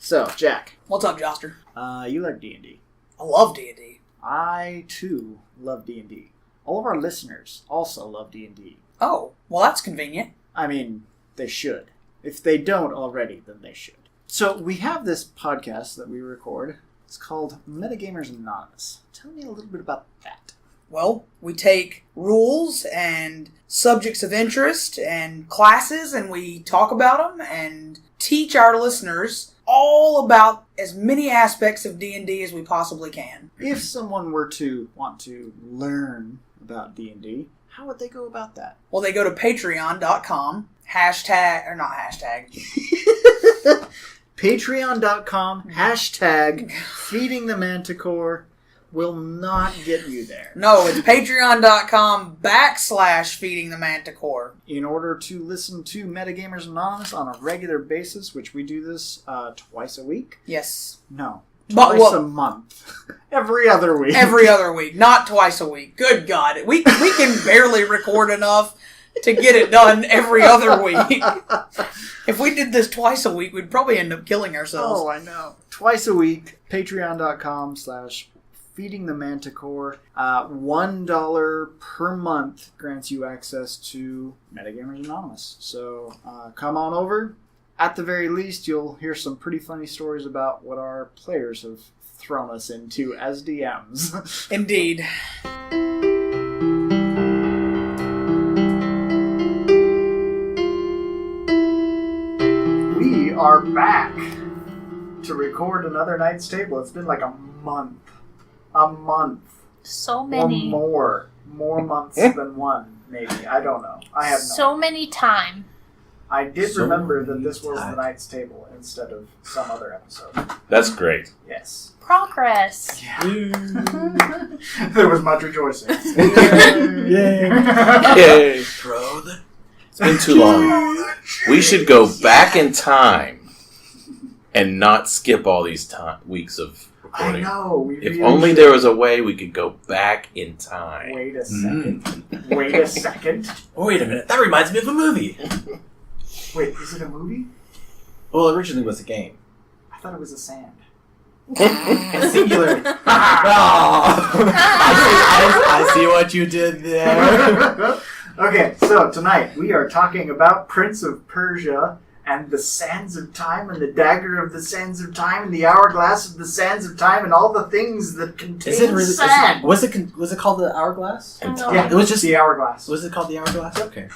So, Jack. What's up, Joster? You like D&D. I love D&D. I, too, love D&D. All of our listeners also love D&D. Oh, well, that's convenient. I mean, they should. If they don't already, then they should. So, we have this podcast that we record. It's called Metagamers Anonymous. Tell me a little bit about that. Well, we take rules and subjects of interest and classes, and we talk about them and teach our listeners all about as many aspects of D&D as we possibly can. If someone were to want to learn about D&D, how would they go about that? Well, they go to patreon.com, Patreon.com, hashtag feeding the manticore will not get you there. No, it's patreon.com/feeding the manticore. In order to listen to Metagamers Anonymous on a regular basis, which we do this twice a week. Yes. No. Twice a month. Every other week. Every other week, not twice a week. Good God. We can barely record enough to get it done every other week. If we did this twice a week, we'd probably end up killing ourselves. Oh, I know. Twice a week, patreon.com/feeding the manticore. $1 per month grants you access to Metagamers Anonymous. So come on over. At the very least, you'll hear some pretty funny stories about what our players have thrown us into as DMs. Indeed. We are back to record another Night's Table. It's been like a month. So many. Or more months than one, maybe. I don't know. I have no So many time. I did remember that this was the Night's Table instead of some other episode. That's great. Yes. Progress. Yeah. There was much rejoicing. Yay. Yay. It's been too long. We should go back in time and not skip all these weeks of recording. I know. If only there was a way we could go back in time. Wait a second. Wait a second. Oh, wait a minute. That reminds me of a movie. Wait, is it a movie? Well, originally it was a game. I thought it was a sand. Singular. I see what you did there. Okay, so tonight we are talking about Prince of Persia and the Sands of Time and the Dagger of the Sands of Time and the Hourglass of the Sands of Time and all the things that contain sand. Was it called the Hourglass? Yeah, It was just the Hourglass. Was it called the Hourglass? Okay.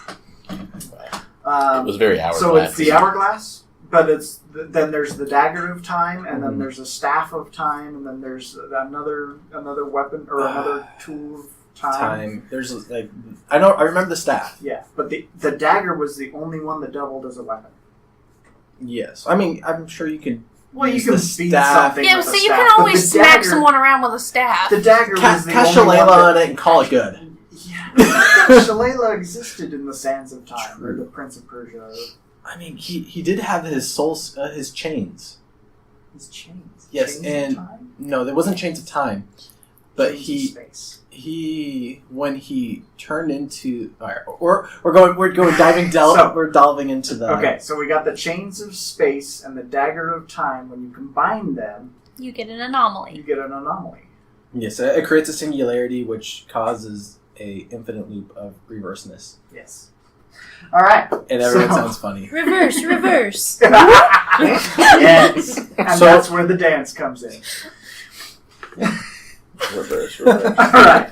It was very hourglass. So it's the Hourglass, but then there's the Dagger of Time, and then there's a Staff of Time, and then there's another weapon or another tool of time. There's I remember the staff. Yeah, but the dagger was the only one that doubled as a weapon. Yes, I mean I'm sure you could. Well, you use can the beat staff. something. Yeah, with so a you staff, can but always the smack dagger- someone around with a staff. The dagger was the Cast only one Shillelagh on that, it and call it good. Yeah, Shillelagh existed in the Sands of Time, or the Prince of Persia. I mean, he did have his his chains. His chains. Yes, Chains and of time? no, there wasn't chains of time, but Chains of space. when he turned into we're delving into the Okay, so we got the chains of space and the dagger of time. When you combine them, You get an you anomaly. get an anomaly. Yes, it creates a singularity which causes a infinite loop of reverseness, Yes. All right. and everyone sounds funny. Reverse. Yes, and So- that's where the dance comes in. Reverse. All right.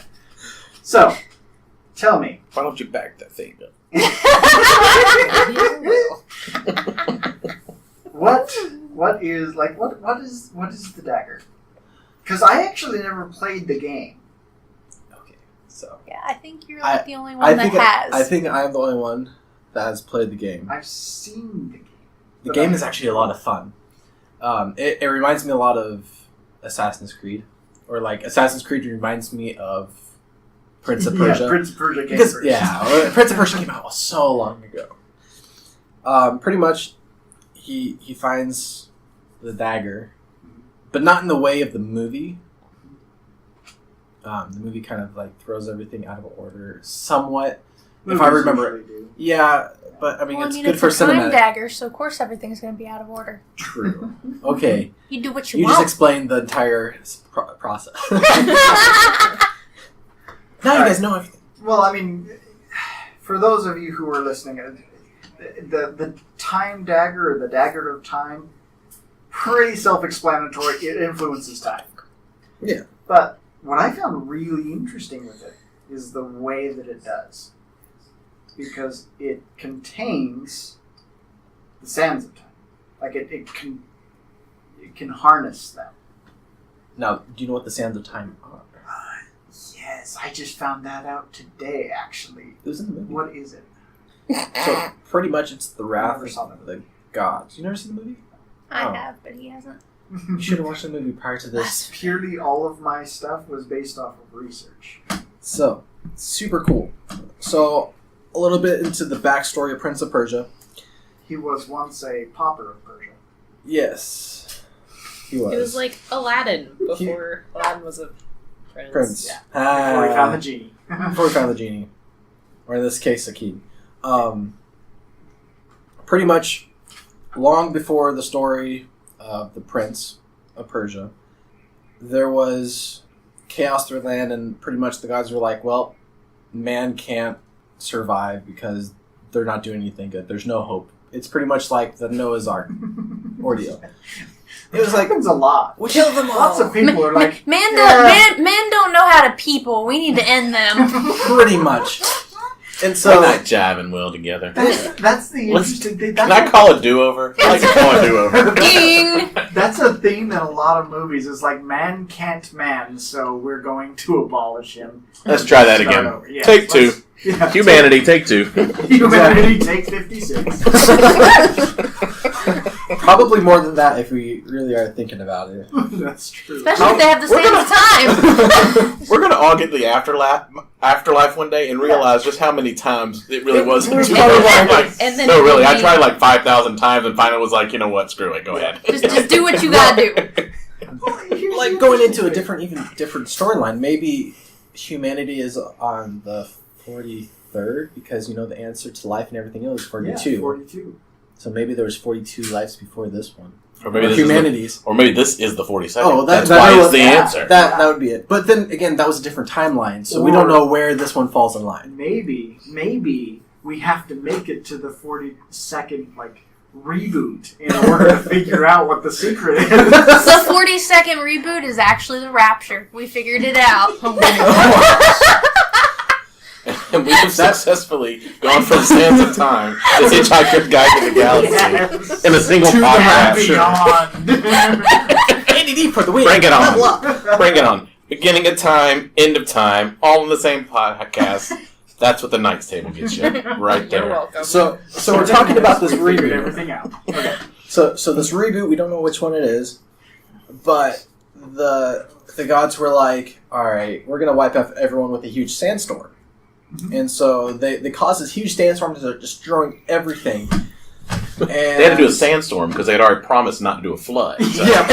So, tell me. Why don't you back that thing up? What is the dagger? Because I actually never played the game. Okay, so Yeah, I think you're the only one that has. I think I'm the only one that has played the game. I've seen the game. The game is actually a lot of fun. It reminds me a lot of Assassin's Creed, or like Assassin's Creed reminds me of Prince of Persia. Yeah, Prince of Persia came Because, first. yeah, Prince of Persia came out so long ago. Pretty much, he finds the dagger, but not in the way of the movie. The movie kind of like throws everything out of order somewhat. if I remember it. Usually do. Yeah, but I mean, it's good it's for a time cinematic. dagger, so of course everything's going to be out of order. True. Okay, You do what you, you just want. explained the entire process. Now you guys know everything. Well, I mean, for those of you who are listening, the time dagger or the dagger of time, pretty self-explanatory. It influences time. Yeah. But what I found really interesting with it is the way that it does. Because it contains the sands of time. Like it can harness them. Now, do you know what the sands of time are? Yes, I just found that out today, actually. It was in the movie. What is it? So pretty much, it's the wrath never saw of the gods. You never seen the movie? I Oh. have, but he hasn't. You should have watched the movie prior to this. Purely all of my stuff was based off of research. So, super cool. So, a little bit into the backstory of Prince of Persia. He was once a pauper of Persia. Yes, he was. It was like Aladdin before Aladdin was a prince. Yeah. Ah, Before he found the genie. before he found the genie, or in this case, a king. Pretty much, long before the story of the Prince of Persia, there was chaos through the land, and pretty much the gods were like, "Well, man can't survive because they're not doing anything good. There's no hope." It's pretty much like the Noah's Ark ordeal. It was like, happens a lot. "We'll kill them all." Lots of people are like, Men yeah. don't know how to people. We need to end them. Pretty much. And So so, not Jive and Will together. That's the Let's- interesting thing. Can I call a do-over? I like to call a do-over. Ding! That's a theme in a lot of movies. Is like man can't man, so we're going to abolish him. Let's try that Start again. over. Yes, Take two. Yeah, Humanity, take two. Humanity, take 56. probably more than that if we really are thinking about it. That's true. Especially if they have the We're same time. We're gonna all get the afterlife one day and realize just how many times it really was. It was two probably hours. like- And then no, really, I we- tried like 5,000 times and finally was like, you know what? Screw it. Go ahead. Just do what you gotta do. Like going into a different storyline. Maybe humanity is on the 43rd because the answer to life and everything else is 42. Yeah, 42. So maybe there was 42 lives before this one. Or maybe Or this humanities. or maybe this is the 42nd. Oh, that's why it's the answer. That would be it. But then again, that was a different timeline, so we don't know where this one falls in line. Maybe we have to make it to the 42nd reboot in order to figure out what the secret is. The 42nd reboot is actually the Rapture. We figured it out. And we have successfully gone from Sands of Time to Hitchhiker's Guide to the Galaxy Yes. in a single To the podcast. beyond. ADD for the win. Bring it on. Bring it on. Beginning of time, end of time, all in the same podcast. That's what the Knights Table gets you. Right there. You're welcome. So we're talking about this We figured reboot. everything out. Okay. So this reboot, we don't know which one it is, but the gods were like, all right, we're gonna wipe out everyone with a huge sandstorm, and so they caused this huge sandstorm that are destroying everything. And They had to do a sandstorm because they had already promised not to do a flood. So. Yeah.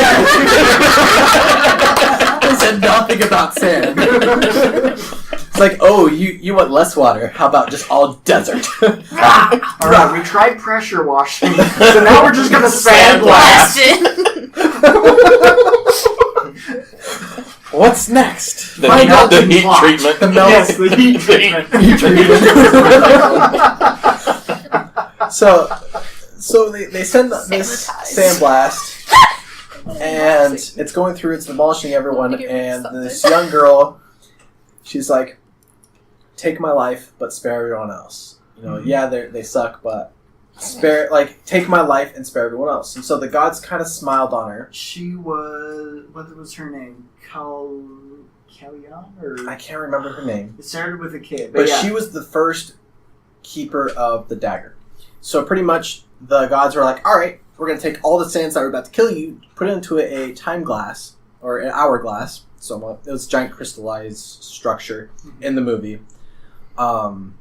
They said nothing about sand. It's like, oh, you want less water? How about just all desert? All right, we tried pressure washing, so now we're just gonna sandblast. What's next? The My heat, God, the the heat plot. treatment. The melt. Yes, the heat treatment. So they send this sandblast, and it's going through. It's demolishing everyone, and this young girl, she's like, "Take my life, but spare everyone else." Yeah, they suck, but take my life and spare everyone else. And so the gods kind of smiled on her. She was, what was her name? Kalyan? Or I can't remember her name, it started with a K. but yeah. she was the first keeper of the dagger. So pretty much the gods were like, all right, we're going to take all the sands that are about to kill you, put it into a time glass, or an hourglass, somewhat. It was a giant crystallized structure in the movie. And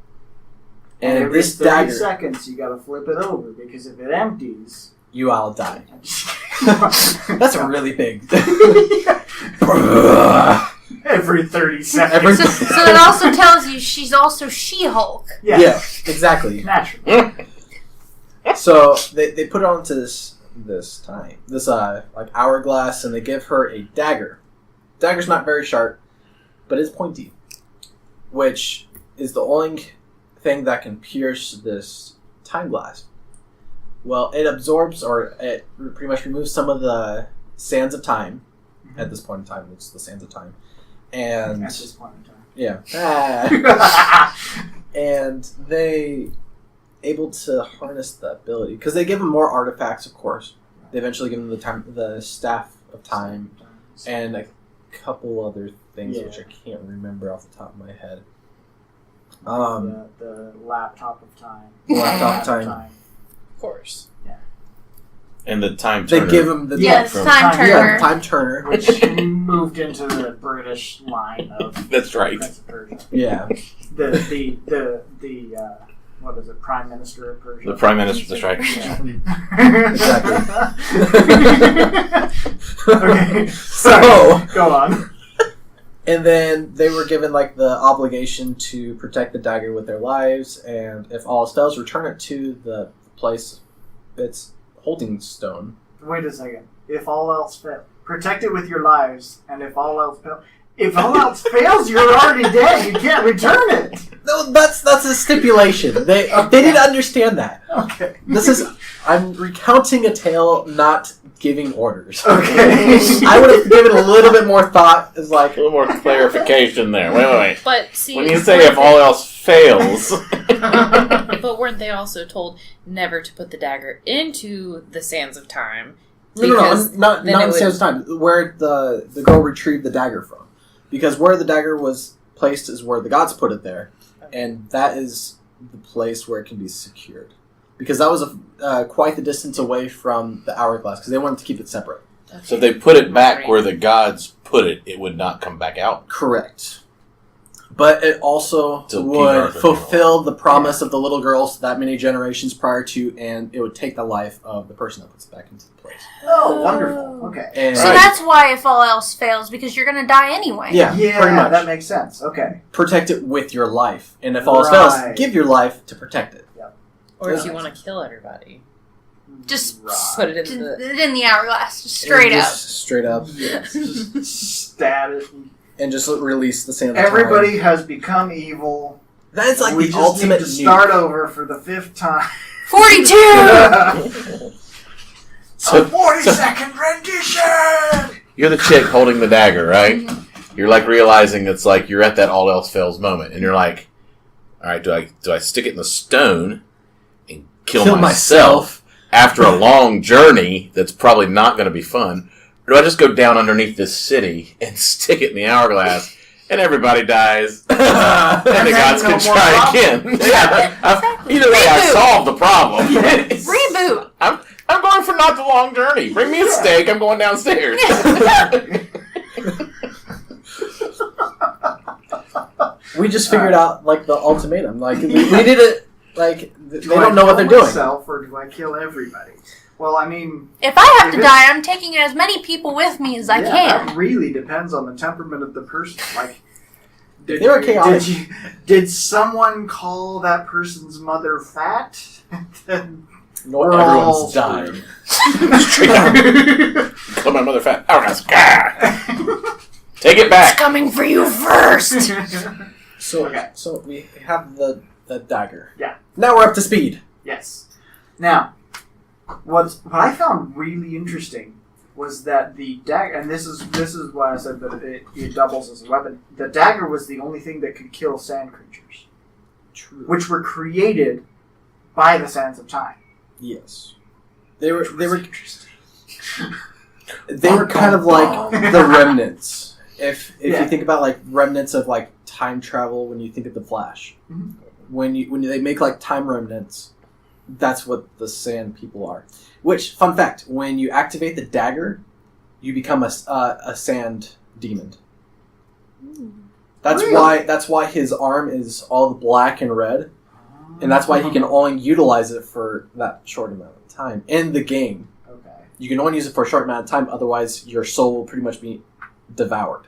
And every this 30 dagger, seconds, you gotta flip it over, because if it empties... you all die. That's That's really big. Every 30 seconds. So that also tells you she's also She-Hulk. Yeah, exactly. Naturally. So they put it onto this like hourglass, and they give her a dagger. Dagger's not very sharp, but it's pointy, which is the only thing that can pierce this time glass. Well, it absorbs, or it pretty much removes some of the sands of time. At this point in time, it's the sands of time, and At this point in time. yeah, and they able to harness the ability because they give them more artifacts. Of course, they eventually give them the staff of time, and a couple other things which I can't remember off the top of my head. The laptop of time. Laptop of time. Of course. And the time They turner. give them the Yes, from- Time Turner. yeah, time turner. Which moved into the British line of That's right. Prince of Persia. Yeah, The what is it? Prime Minister of Persia. The Prime Minister, that's right. Okay. So- Go on. and then they were given like the obligation to protect the dagger with their lives, and if all else fails, return it to the place its holding stone. Wait a second. If all else fails, protect it with your lives, and if all else fails, you're already dead. You can't return it. No, that's a stipulation. They didn't understand that. Okay. I'm recounting a tale, not giving orders. Okay. I would have given a little bit more thought. As A like, little more clarification there. Wait. But see, When you say if all else fails, but weren't they also told never to put the dagger into the sands of time? no, Because not then in it the would- same time. Where the girl retrieved the dagger from, because where the dagger was placed is where the gods put it there, and that is the place where it can be secured. Because that was quite the distance away from the hourglass, because they wanted to keep it separate. so if they put it back where the gods put it, it would not come back out. Correct. But it also Till King would Arthur fulfill the promise of the little girls that many generations prior to, and it would take the life of the person that puts it back into the place. Oh, wonderful. Okay. And So that's why if all else fails, because you're gonna die anyway. yeah, pretty much. that makes sense. Okay. Protect it with your life. And if all else fails, Right. give your life to protect it. Or if you want to kill everybody, Just put it in the. in the hourglass, just straight And up. just straight up. Yes. Just stat it. And just release the sand of Everybody time. has become evil. That is like we the just ultimate need to nuke. start over for the 5th time. 42! So, 40-second rendition! you're the chick holding the dagger, right? You're like realizing it's like you're at that all else fails moment, and you're like, all right, do I stick it in the stone and kill myself after a long journey that's probably not going to be fun? Or do I just go down underneath this city and stick it in the hourglass and everybody dies and the gods can try again? Either way, I solved the problem. Reboot! I'm going for not the long journey. Bring me a steak. I'm going downstairs. We just figured out like the ultimatum. Like we did it. Like they don't know what they're doing. Myself, or do I kill everybody? Well, I mean, If I have If to it's- die, I'm taking as many people with me as I that can. really depends on the temperament of the person. Like, They were chaotic. Did someone call that person's mother fat? Then No, we're all everyone's died. Straight down. Kill my mother fat. Hourglass. Ah! Take it back. Coming for you first! So, Okay. so we have the dagger. Yeah. Now we're up to speed. Yes. Now, what I found really interesting was that the dagger, and this is why I said that it doubles as a weapon. The dagger was the only thing that could kill sand creatures, True. which were created by the sands of time. Yes. They were Interesting. they were kind of like the remnants. If you think about like remnants of like time travel, when you think of the Flash, Mhm. when they make like time remnants, that's what the sand people are. Which, fun fact, when you activate the dagger, you become a sand demon. That's why his arm is all black and red, and that's why he can only utilize it for that short amount of time in the game. Okay. You can only use it for a short amount of time, otherwise your soul will pretty much be devoured.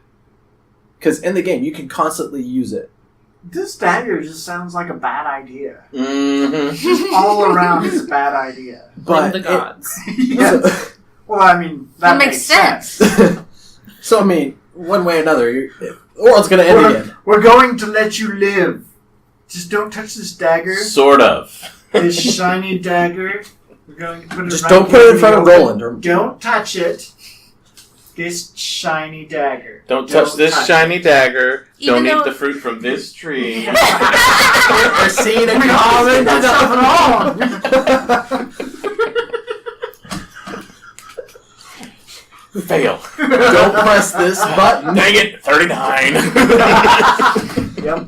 Because in the game, you can constantly use it. This dagger just sounds like a bad idea. Mm-hmm. Just all around is a bad idea. Blame But the gods. Yeah. Well, I mean, that makes sense. So, I mean, one way or another, the world's going to end again. We're going to let you live. Just don't touch this dagger. Sort of. This shiny dagger. We're going to put it Just right don't put here it in front of the open. Roland. Or, Don't touch it. This shiny dagger. Don't touch this touch shiny dagger. Even Don't eat though- the fruit from this tree. We're seeing it Oh, that's nothing wrong. Fail. Don't press this button. Dang it, 39. Yep.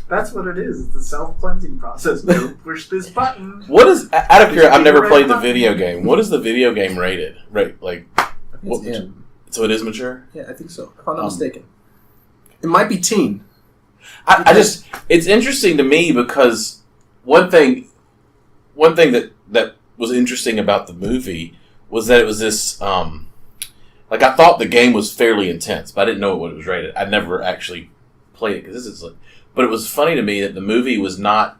That's what it is. It's the self-cleansing process. Don't push this button. What is, out of curiosity, I've never Red played the button. video game. What is the video game rated? Right, like, I think what, it's M. so it is mature? Yeah, I think so. If I'm not mistaken. It might be teen. I just, it's interesting to me because one thing that was interesting about the movie was that it was this, like, I thought the game was fairly intense, but I didn't know what it was rated. I never actually played it because this is like, but it was funny to me that the movie was not,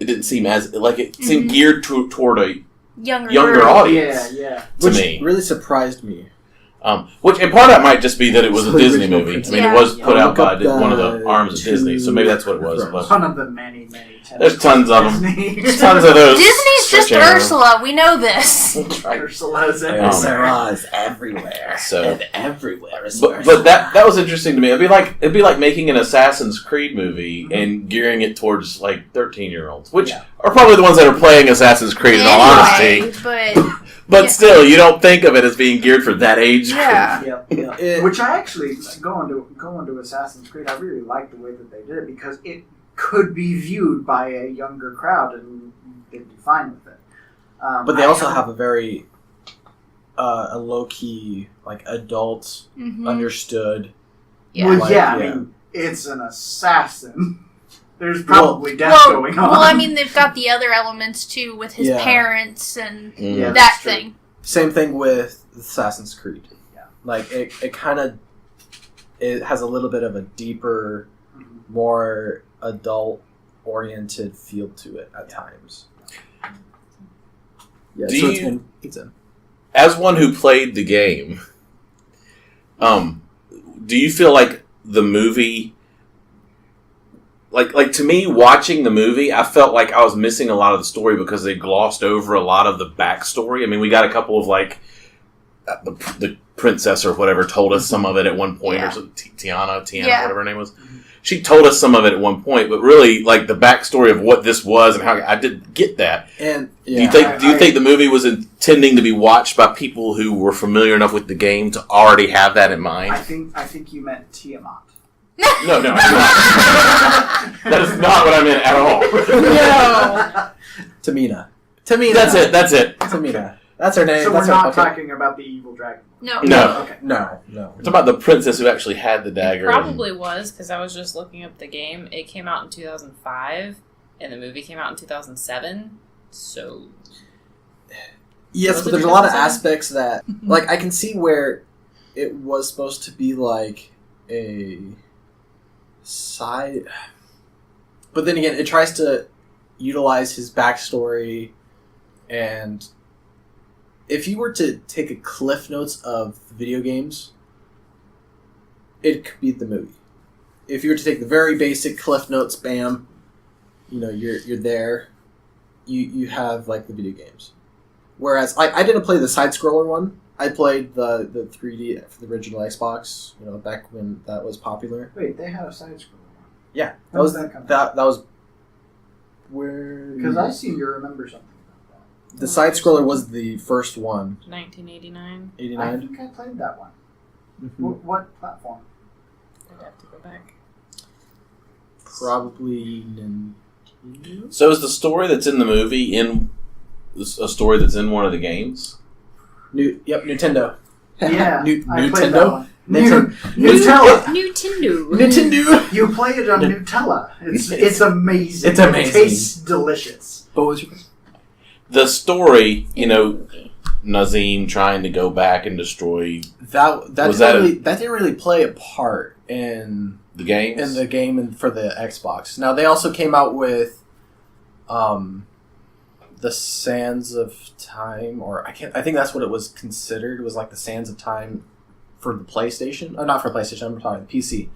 it didn't seem as, like, it seemed geared toward a younger audience. Yeah. To Which me. really surprised me. Which, and part of that might just be that it was a The Disney original movie. I Princess. mean, Yeah. it was put I'll out by look up one of the the arms of Disney, so maybe that's what it was. two- But One of the many there's tons of them. Disney. Tons of those. Disney's just switching around. Ursula. We know this. Ursula's Um, everywhere. is everywhere. So- and everywhere is But that was interesting to me. It'd be like making an Assassin's Creed movie and gearing it towards like 13-year-olds, which Yeah. are probably the ones that are playing Assassin's Creed in all honesty. But But Yeah. still, you don't think of it as being geared for that age group. yeah. Yep. Which I actually going to Assassin's Creed. I really like the way that they did it because it could be viewed by a younger crowd and they'd be fine with it. But they also have a very a low key, like adult, Mhm. understood. Yeah. Well, Like, yeah, I yeah. mean, it's an assassin. There's probably death Well, going on. well, I mean, they've got the other elements too with his Yeah. parents and Yeah, Mm. that that's true. thing. Same thing with Assassin's Creed. Yeah. Like it kind of it has a little bit of a deeper, Mhm. more adult oriented feel to it at times. Yeah, Do so you- it's in. As one who played the game, do you feel like the movie, like to me, watching the movie, I felt like I was missing a lot of the story because they glossed over a lot of the backstory. I mean, we got a couple of like the princess or whatever told us some of it at one point, Yeah. or some Tiana, Yeah. whatever her name was. She told us some of it at one point, but really, like the backstory of what this was and how I didn't get that. And Do you yeah, think the movie was intending to be watched by people who were familiar enough with the game to already have that in mind? I think you meant Tiamat. No, no, that is not what I meant at all. Tamina. That's it. Tamina. That's her name. So That's we're not her, okay. talking about the evil dragon. No. No. Okay. No. It's about the princess who actually had the dagger. It probably was because I was just looking up the game. It came out in 2005, and the movie came out in 2007. So Yes, Was but it there's a lot of 2007? aspects that, like, I can see where it was supposed to be like a side, but then again, it tries to utilize his backstory, and if you were to take a cliff notes of the video games, it could be the movie. If you were to take the very basic cliff notes, bam, you know, you're there. You have like the video games. Whereas I didn't play the side scroller one. I played the 3D for the original Xbox. You know, back when that was popular. Wait, they had a side scroller. Yeah, When did that come that was where Because I seem to remember something about the side scroller was the first one. 1989. that. I 89. think I played that one. Mhm. What platform? I'd have to go back. Probably Nintendo. So is the story that's in the movie in a story that's in one of the games? Nintendo. Yeah, New, I played that Nintendo. one. Nintendo. Nutella. Nintendo. Nintendo. You play it on Nutella. It's amazing. It's amazing. It tastes delicious. What was your? The story, you know, Nazim trying to go back and destroy That Was didn't really play a part in the games? in the game and for the Xbox. Now they also came out with the Sands of Time, or I think that's what it was considered. It was like the Sands of Time for the PlayStation. Not for PlayStation, I'm sorry, the PC.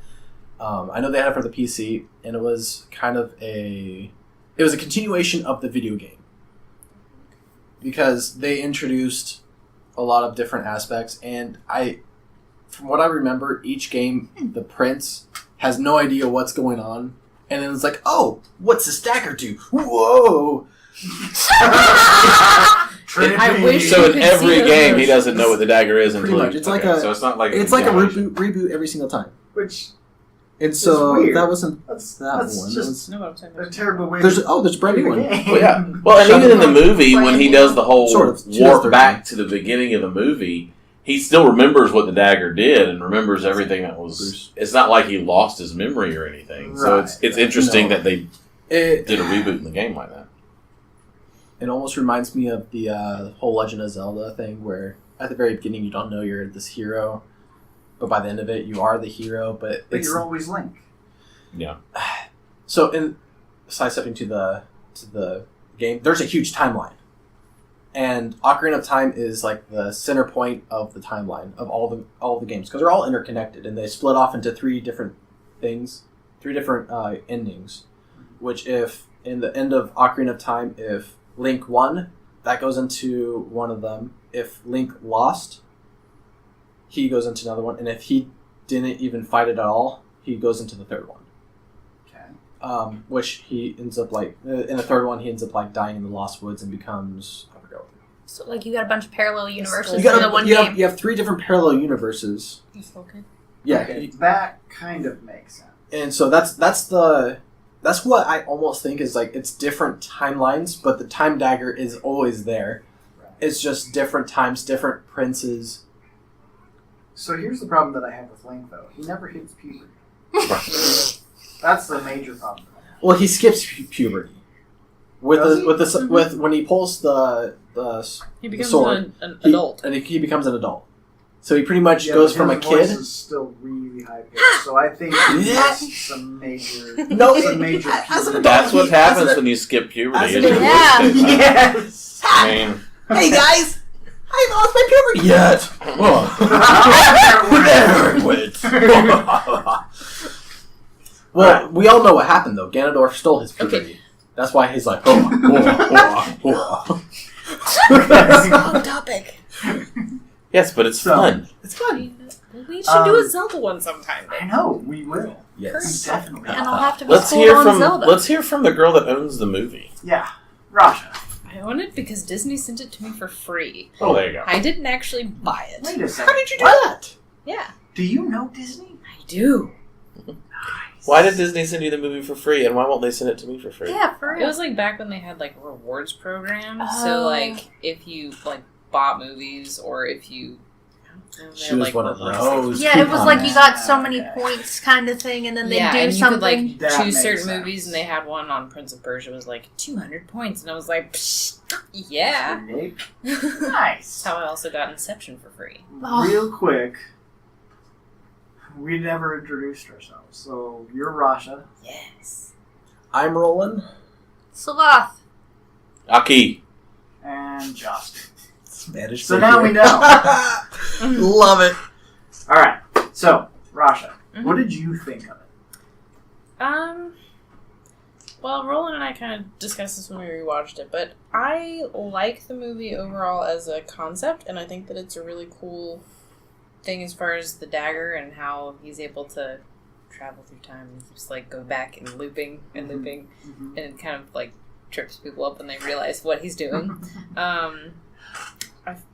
I know they had it for the PC, and it was kind of a continuation of the video game. Because they introduced a lot of different aspects, and from what I remember, each game, the prince has no idea what's going on, and then it's like, oh, what's this dagger do? Whoa! I wish So you in could every see those game, he motions. doesn't know what the dagger is Pretty until much. It's like a- so it's not like It's like a continuation. reboot every single time. Which And so weird. that wasn't that's that that's one. just No, I'm saying a terrible way. There's to there's a brand new one. Well, yeah. Well, and even in the movie, when he does the whole Sort of. warp 2013. back to the beginning of the movie, he still remembers what the dagger did and remembers everything that was. It's not like he lost his memory or anything. So it's Right. interesting No. that they It did a reboot in the game like that. It almost reminds me of the whole Legend of Zelda thing, where at the very beginning you don't know you're this hero, but by the end of it you are the hero. But but it's you're always Link. Yeah. so in sidestepping to the game. There's a huge timeline, and Ocarina of Time is like the center point of the timeline of all the games, because they're all interconnected, and they split off into three different things, three different endings. Which, if in the end of Ocarina of Time, if Link won, that goes into one of them. If Link lost, he goes into another one. And if he didn't even fight it at all, he goes into the third one. Okay. Which he ends up like, in the third one, he ends up like dying in the Lost Woods and becomes, I forgot what So, like, you got a bunch of parallel universes you in got. the one You game. have 3 different parallel universes. Okay. Yeah, Okay, that kind of makes sense. and so that's what I almost think is like, it's different timelines, but the time dagger is always there. Right. It's just different times, different princes. So here's the problem that I have with Link, though. He never hits puberty. That's the major problem. Well, he skips puberty with Does the, he? with the Mhm. with when he pulls the He becomes sword. an he- adult. and he becomes an adult. So he pretty much Yeah, goes but from a his voice kid. is still really high pitched, so I think he missed some major. No, some major as an puberty. adult, That's what as happens an- when you skip puberty. as is an- your voice Yeah. stays high. Yes. I mean, Hey guys, I lost my puberty yet. There it went. Well, we all know what happened though. Ganondorf stole his puberty. Okay. That's why he's like, Wrong topic. yes, but it's So- fun. It's fun. We should do a Zelda one sometime. I know we will. Yes. Definitely. And I'll have to be Let's schooled hear on from Zelda. let's hear from the girl that owns the movie. Yeah, Raja. I own it because Disney sent it to me for free. Oh, there you go. I didn't actually buy it. Wait a second. How did you do that? Yeah, Do you know Disney? I do. Why did Disney send you the movie for free, and why won't they send it to me for free? Yeah, for It real. was like back when they had like rewards programs. Oh. So like if you like bought movies or if you I don't know, She they, was like, one of were, like, those. Yeah, it was like you got so Ah, many okay. points kind of thing, and then they yeah, do and something. you could like That choose makes certain sense. movies, and they had one on Prince of Persia was like 200 points, and I was like, Psh, yeah. That's Nice. how I also got Inception for free. Oh. Real quick, we never introduced ourselves. So you're Rasha. Yes. I'm rolling. Sloth. Aki. And Justin. Spanish. So now we know. Love it. All right. So Rasha, Mhm. what did you think of it? Well, Roland and I kind of discussed this when we rewatched it, but I like the movie overall as a concept, and I think that it's a really cool thing as far as the dagger and how he's able to travel through time and just like go back and looping and looping, and it kind of like trips people up when they realize what he's doing.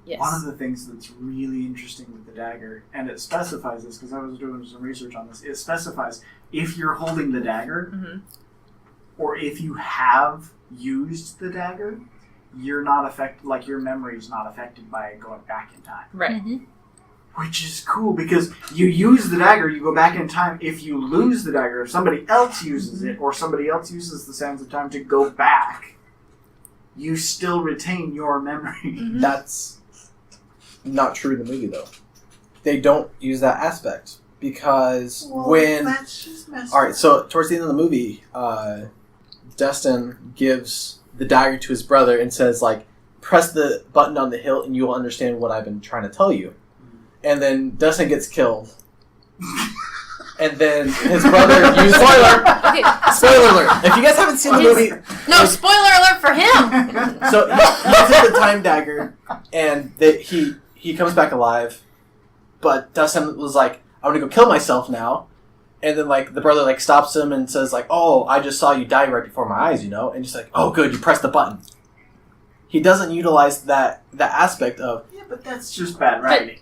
Yes. One of the things that's really interesting with the dagger, and it specifies this because I was doing some research on this, it specifies if you're holding the dagger Mhm. or if you have used the dagger, you're not affected, like your memory is not affected by going back in time. Right. Mm-hmm. Which is cool because you use the dagger, you go back in time. If you lose the dagger, if somebody else uses it or somebody else uses the Sands of Time to go back, you still retain your memory. Mhm. That's not true in the movie, though. They don't use that aspect because when... That's just messed Alright, so towards the end of the movie, Destin gives the dagger to his brother and says, like, press the button on the hilt and you will understand what I've been trying to tell you. And then Destin gets killed. And then his brother uses... Okay. Spoiler alert! If you guys haven't seen the movie... No, spoiler alert for him. So he uses the time dagger, and he comes back alive. But Dustin was like, "I'm gonna go kill myself now," and then like the brother like stops him and says like, "Oh, I just saw you die right before my eyes," and just like, "Oh, good, you pressed the button." He doesn't utilize that aspect of Yeah, but that's just bad writing.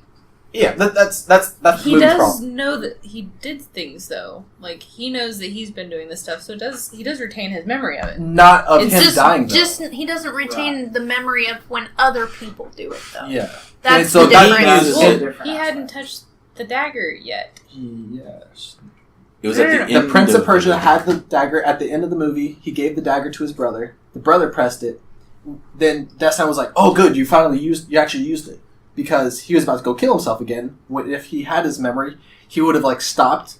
that's the He movie's does problem. know that he did things though. Like he knows that he's been doing this stuff, so he does retain his memory of it. Not of It's him dying. Though. Just he doesn't retain the memory of when other people do it though. yeah. That's And so the that difference. uses Well, it. different he hadn't aspect. touched the dagger yet. Yes. It was at the The end Prince of Persia the- had the dagger at the end of the movie. He gave the dagger to his brother. The brother pressed it. Then Destin was like, "Oh, good, you actually used it," because he was about to go kill himself again. If he had his memory, he would have like stopped,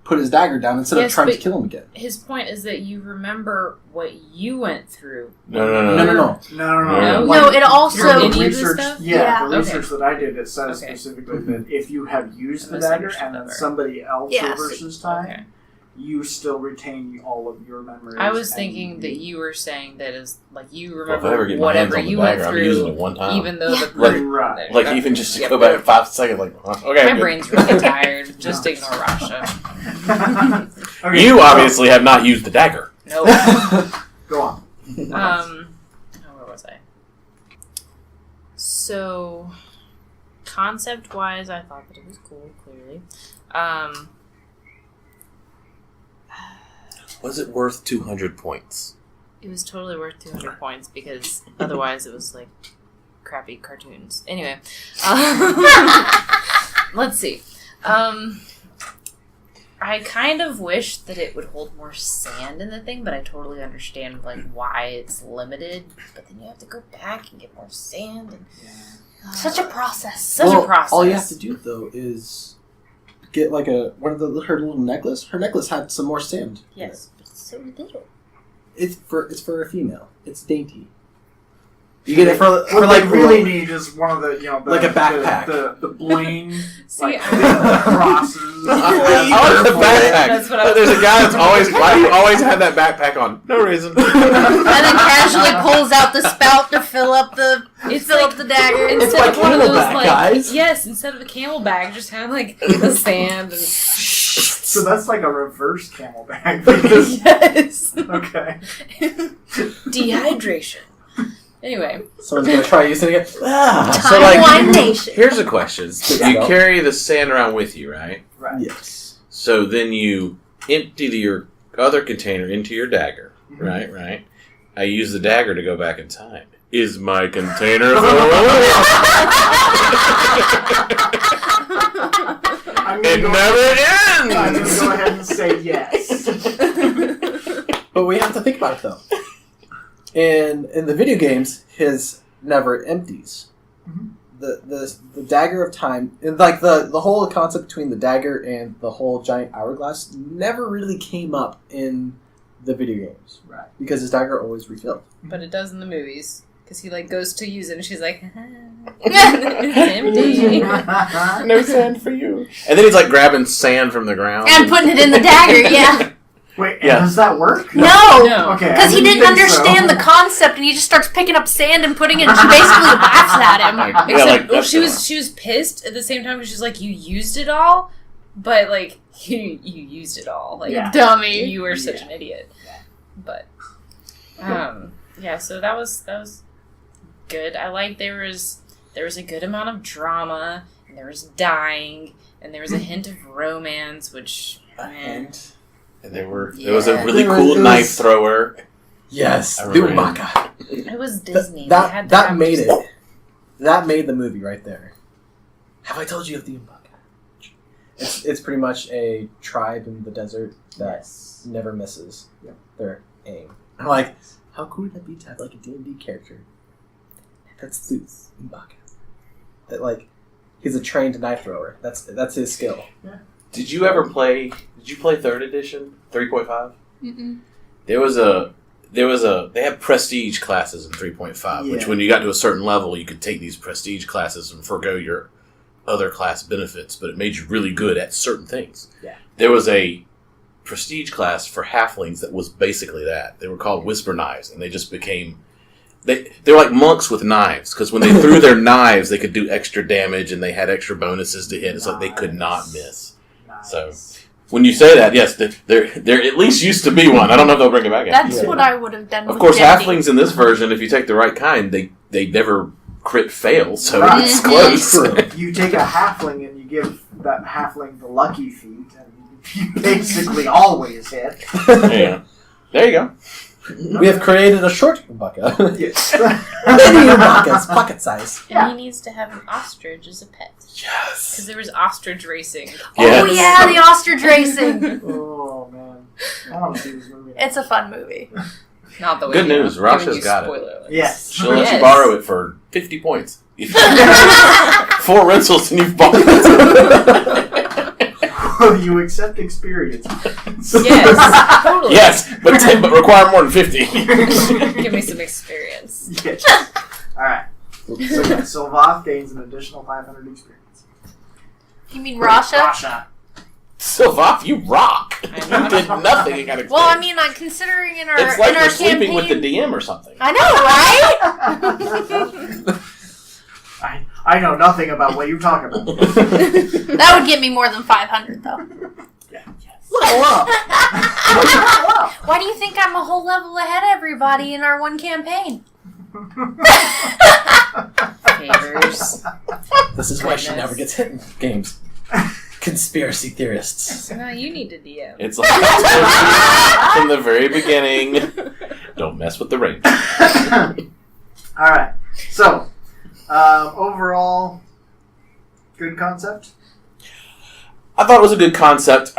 put his dagger down instead of Yes, trying to but- kill him again. His point is that you remember what you went through. No. No. No, it Here, also the Any of this research, stuff? Yeah. the Okay. research that I did, it says Okay. specifically that if you have used the I dagger misunderstood and that then part. somebody else Yes. reverses time, Okay. you still retain all of your memories. I was and thinking that you were saying that is like you Well, if I ever remember get my hands whatever on the you went dagger, I'm using it through, one time. even though the Like- Right. Like even just to Yep. go back 5 seconds, like okay. my I'm good. brain's really tired. Just ignore Rasha. Okay, You obviously have not used the dagger. No. go on. Where was I? So, concept-wise, I thought that it was cool. Clearly, Was it worth 200 points? it was totally worth 200 points because otherwise it was like crappy cartoons. Anyway, let's see. I kind of wish that it would hold more sand in the thing, but I totally understand like why it's limited. But then you have to go back and get more sand. And, Such a process. Such a process. All you have to do though is get like her little necklace. Her necklace had some more sand. in Yes, but it's so little. it. It's for a female. It's dainty. You get it for What like they really need is one of the Like a backpack. the bling, See, like I- crosses. I like the backpack. That's what I was There's a guy that's always. Why do you always have that backpack on? No reason. And then casually pulls out the spout to fill up the It's fill like- up the dagger. It's Instead like of one of those, camelback, like, guys. yes, instead of a camelback, just have like the sand and So that's like a reverse camelback. Because, yes, okay. dehydration. Anyway, someone's gonna try using it. Ah. So, like- Timeline Nation. Here's a question: Yeah. you carry the sand around with you, right? Right. Yes. So then you empty your other container into your dagger, Mhm. right? I use the dagger to go back in time. Is my container full? I'm It gonna never I'm gonna ends. go ahead and say yes. But we have to think about it though. In the video games, his never empties. Mhm. The dagger of time, and like the whole concept between the dagger and the whole giant hourglass never really came up in the video games, Right. because his dagger always refilled. but it does in the movies because he like goes to use it and she's like, it's empty. No sand for you. And then he's like grabbing sand from the ground And putting it in the dagger, yeah. Wait, Yeah. does that work? No! No. Okay. I Because he didn't think so. understand the concept and he just starts picking up sand and putting it and she basically laughs at him. Yeah, Except, like, well, that's she was pissed at the same time because she's like, you used it all, but like you used it all, like Yeah. Dummy. you were such an idiot. But yeah, so that was good. I like there was a good amount of drama and there was dying and there was a hint of romance, which And And there was a Yeah. really It was- cool it knife was- thrower. yes, I the remember Umbaka. it was Disney. They That had to that have made just- it. That made the movie right there. Have I told you of the Umbaka? It's pretty much a tribe in the desert that never misses their aim. I'm like, how cool would that be to have like a D&D character? That's the Umbaka. that like he's a trained knife thrower. That's his skill. Did you ever play? Did you play 3rd edition 3.5? Mm-mm. They had prestige classes in 3.5, which Yeah. when you got to a certain level, you could take these prestige classes and forego your other class benefits, but it made you really good at certain things. Yeah. There was a prestige class for halflings that was basically that. They were called Whisper Knives, and they just became... They were like monks with knives, because when they threw their knives, they could do extra damage, and they had extra bonuses to hit. It's like they could not miss. Nice. So... When you say that, yes, there at least used to be one. I don't know if they'll bring it back. That's what I would have done. Of with course, Dendi. halflings in this version, if you take the right kind, they never crit fail, so Right. it's close. You take a halfling and you give that halfling the lucky feat, and you basically always hit. Yeah. There you go. We have created a short Ubaka. Yes. Mini Ubakas, pocket size. Yeah. And he needs to have an ostrich as a pet. Because Yes. there was ostrich racing. Oh Yes. yeah, the ostrich racing. Oh man, I want to see this movie. It's a fun movie. Not the way Good you news, know, Rasha's giving you got it. spoiler alerts. Yes. She'll let Yes. you borrow it for 50 points. 4 rentals and you've bought it. You accept experience. Yes. Totally. Yes, but require more than 50. Give me some experience. Yes. All right. So yeah, Sylvath gains an additional 500 experience. You mean Rasha? Rasha. Sylvath, you rock. I You know. did nothing. You got experience. Well, I mean, like considering in our it's like in our you're sleeping campaign, with the DM or something. I know, right? I know nothing about what you talk about. That would get me more than 500, though. Level up. Level up. Why do you think I'm a whole level ahead of everybody in our one campaign? Haters. This is why she Goodness. never gets hit in games. Conspiracy theorists. So now you need to DM. It's like from the very beginning. Don't mess with the range. All right. So, overall, good concept. I thought it was a good concept.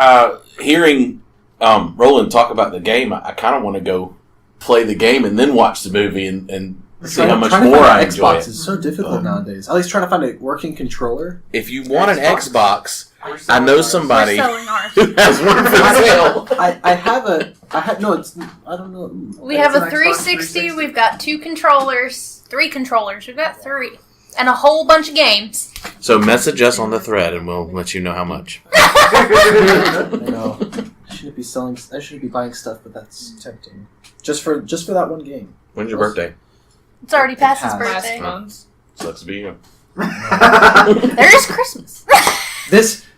Hearing Roland talk about the game, I kind of want to go play the game and then watch the movie and see how much Trying to more find I an enjoy Xbox it. is so difficult nowadays. At least trying to find a working controller. If you want an Xbox. Xbox, I know We're somebody selling ours. who has one for sale. I have no. It's I don't know. We have It's a an Xbox 360. 360. We've got 2 controllers, 3 controllers. We've got 3, and a whole bunch of games. So message us on the thread and we'll let you know how much. I know. I shouldn't be selling. I shouldn't be buying stuff, but that's tempting. Just for that one game. When's your birthday? It's already past his Last birthday. month. Sucks to be you. There is Christmas.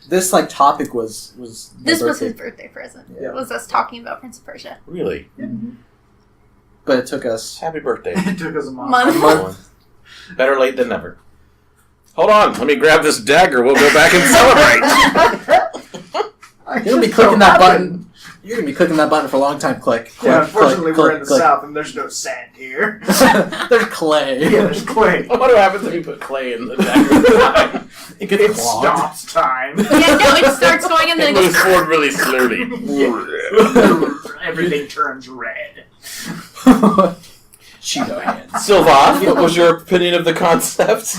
This like topic was This my was his birthday, birthday present. Yeah. It was us talking about Prince of Persia. Really? but it took us. Happy birthday. It took us a month. Month. Better late than never. Hold on, let me grab this dagger. We'll go back and celebrate. You're gonna be clicking that button. You're gonna be clicking that button for a long time. Click. Yeah, click, unfortunately, click, we're in the click, south and there's no sand here. click. There's clay. Yeah, there's clay. What happens if you put clay in the dagger? It gets It clogged. stops time. Yeah, no, it starts going and It then it moves goes. forward really slowly. Everything turns red. Cheeto hands. Sylvain, what was your opinion of the concept?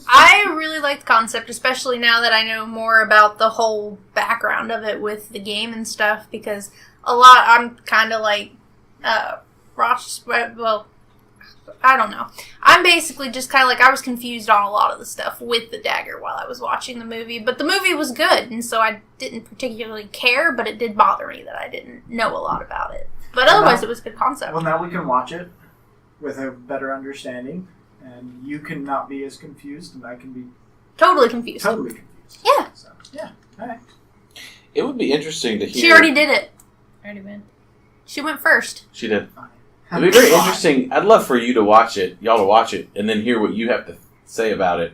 I really like the concept, especially now that I know more about the whole background of it with the game and stuff, because I'm kind of like, Ross, well, I don't know. I'm basically just kind of like, I was confused on a lot of the stuff with the dagger while I was watching the movie, but the movie was good, and so I didn't particularly care, but it did bother me that I didn't know a lot about it. But otherwise, it was a good concept. Well, now we can watch it with a better understanding, and you can not be as confused, and I can be Totally confused. totally confused. Yeah. So, yeah. All right. It would be interesting to hear. She already did it. Already been. She went first. She did. It'd be very interesting. I'd love for you to watch it, y'all to watch it, and then hear what you have to say about it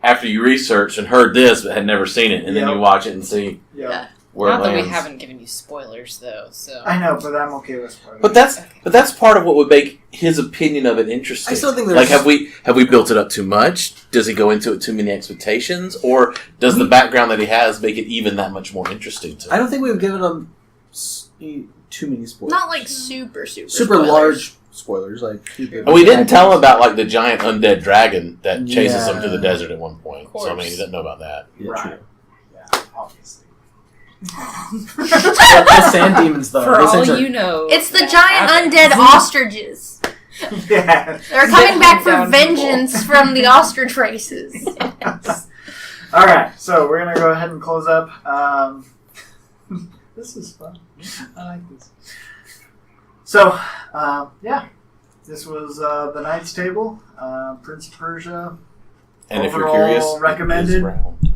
after you researched and heard this but had never seen it, and then Yep. you watch it and see Yeah. where Not it that we lands. haven't given you spoilers, though, so. I know, but I'm okay with spoilers. But that's Okay. but that's part of what would make his opinion of it interesting. I still think there's like have we built it up too much? Does he go into it too many expectations, or does the background that he has make it even that much more interesting to him? I don't think we've given them too many spoilers. Not like super super spoilers. large spoilers. Like And we didn't tell him about like the giant undead dragon that chases him to the Yeah. desert at one point. So I mean, he Course. doesn't know about that. Yeah, Right. true. Yeah, obviously. The sand demons, though. For those all things are- you know, It's the that giant happens. undead ostriches. Yeah. They're coming back for Down vengeance from the ostrich races. All right, so we're gonna go ahead and close up. This is fun. I like this. So, yeah, this was the Knight's Table, Prince of Persia. And if you're Overall curious, it is recommended. round.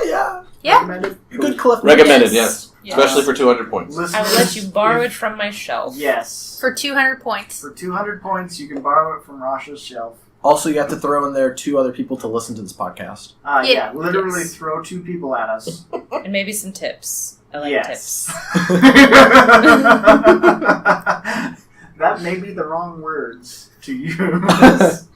Yeah. Yeah. Recommended. Good cliff. Recommended, Yes. yes. Especially for 200 points. I will Listeners, let you borrow if- it from my shelf. Yes. For 200 points. For 200 points, you can borrow it from Rasha's shelf. Also, you have to throw in there 2 other people to listen to this podcast. Yeah. Yeah, literally Yes. throw 2 people at us. And maybe some tips. I like Yes. tips. That may be the wrong words to use. Mm-hmm.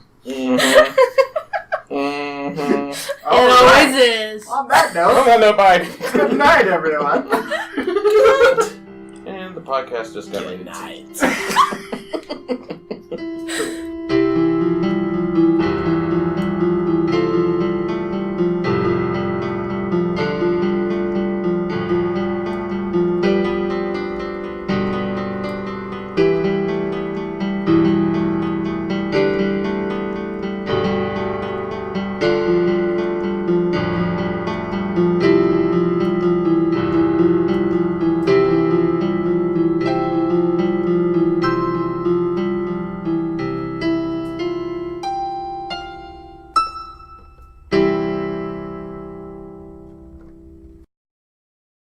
Mm-hmm. It All always right. is. On that Oh, note, no, no, bye. good night, everyone. And the podcast just got Good rated. night.